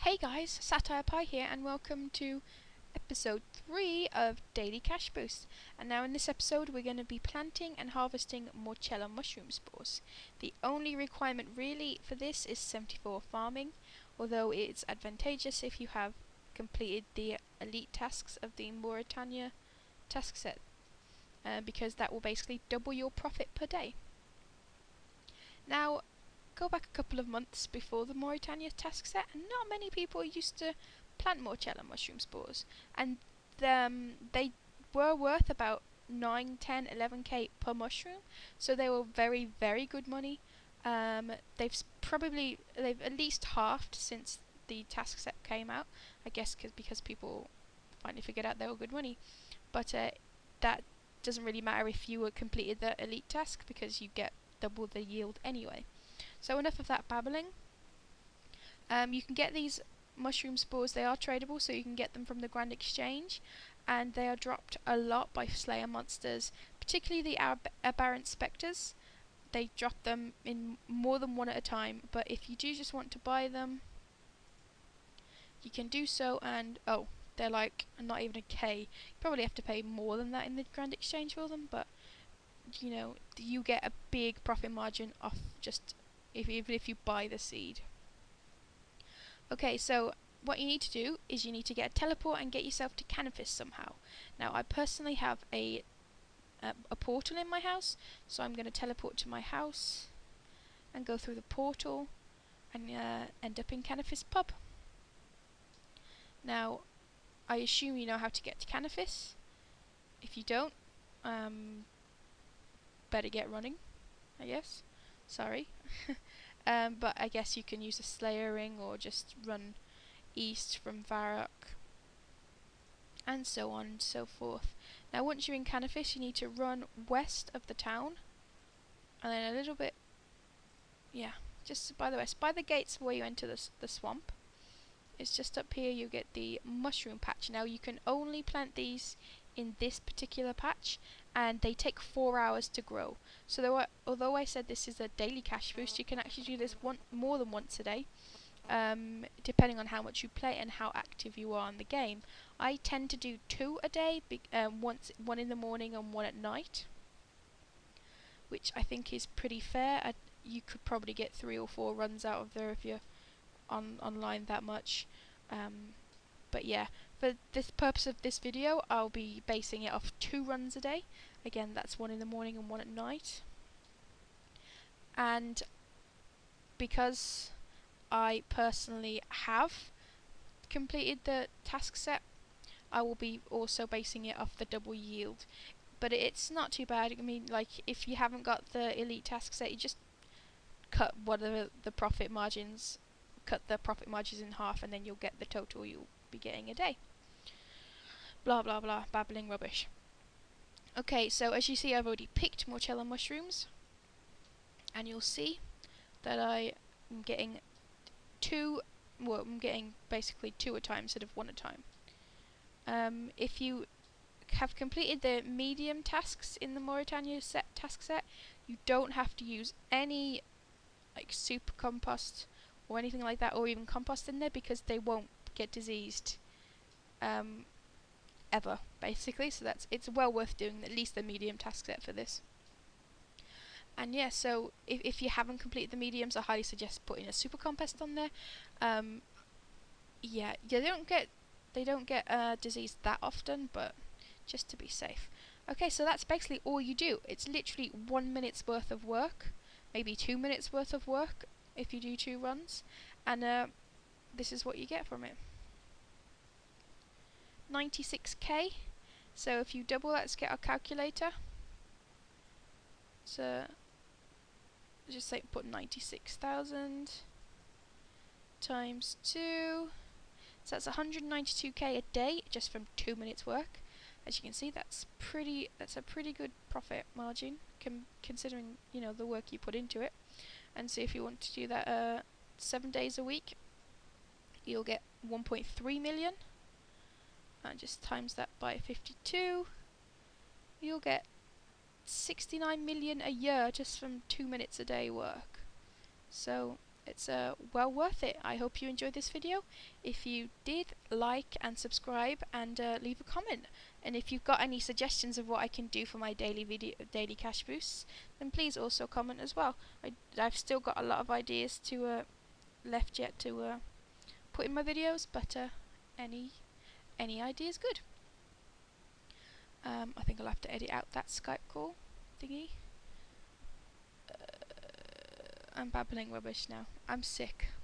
Hey guys, Satire Pie here and welcome to episode 3 of Daily Cash Boost. And now in this episode we're going to be planting and harvesting Morchella mushroom spores. The only requirement really for this is 74 farming, although it's advantageous if you have completed the elite tasks of the Mauritania task set, because that will basically double your profit per day. Now, go back a couple of months before the Mauritania task set, and not many people used to plant Morchella mushroom spores, and they were worth about 9, 10, 11k per mushroom, so they were very, very good money. They've at least halved since the task set came out, I guess because people finally figured out they were good money, but that doesn't really matter if you completed the elite task because you get double the yield anyway. So enough of that babbling. You can get these mushroom spores, they are tradable, so you can get them from the Grand Exchange, and they are dropped a lot by Slayer monsters, particularly the Aberrant Spectres. They drop them in more than one at a time, but if you do just want to buy them, you can do so, and oh, they're like not even a K. You probably have to pay more than that in the Grand Exchange for them, but you know, you get a big profit margin off just even if you buy the seed. Okay, so what you need to do is you need to get a teleport and get yourself to Canopus somehow. Now, I personally have a portal in my house, so I'm going to teleport to my house and go through the portal and end up in Canopus pub. Now, I assume you know how to get to Canopus. If you don't, better get running, I guess. Sorry. But I guess you can use a Slayer ring or just run east from Varrock and so on and so forth. Now once you're in Canopus you need to run west of the town and then a little bit, yeah, just by the west, by the gates where you enter the swamp. It's just up here you get the mushroom patch. Now you can only plant these in this particular patch, and they take 4 hours to grow. So although I said this is a daily cash boost, you can actually do this more than once a day, depending on how much you play and how active you are in the game. I tend to do 2 a day, one in the morning and one at night, which I think is pretty fair. You could probably get 3 or 4 runs out of there if you're online that much. But yeah, for this purpose of this video, I'll be basing it off 2 runs a day. Again, that's 1 in the morning and 1 at night. And because I personally have completed the task set, I will be also basing it off the double yield. But it's not too bad. I mean, like, if you haven't got the elite task set, you just cut the profit margins in half, and then you'll get the total you'll be getting a day. Blah blah blah, babbling rubbish. Okay, so as you see, I've already picked Morchella mushrooms, and you'll see that I am getting I'm getting basically 2 at a time instead of 1 at a time. If you have completed the medium tasks in the Mauritania task set, you don't have to use any like super compost or anything like that, or even compost in there, because they won't get diseased ever, basically. So it's well worth doing at least the medium task set for this. And yeah, so if you haven't completed the mediums, I highly suggest putting a super compost on there. Yeah, they don't get diseased that often, but just to be safe. Okay, so that's basically all you do. It's literally 1 minute's worth of work, maybe 2 minutes worth of work if you do 2 runs, and this is what you get from it. 96k. So if you double, let's get our calculator. So just say put 96,000 times 2. So that's 192k a day just from 2 minutes work. As you can see, that's a pretty good profit margin, considering, you know, the work you put into it. And so if you want to do that 7 days a week, you'll get 1.3 million. And just times that by 52, you'll get 69 million a year just from 2 minutes a day work. So it's well worth it. I hope you enjoyed this video. If you did, like and subscribe, and leave a comment. And if you've got any suggestions of what I can do for my daily cash boosts, then please also comment as well. I've still got a lot of ideas to left yet to put in my videos, but any idea is good. I think I'll have to edit out that Skype call thingy. I'm babbling rubbish now. I'm sick.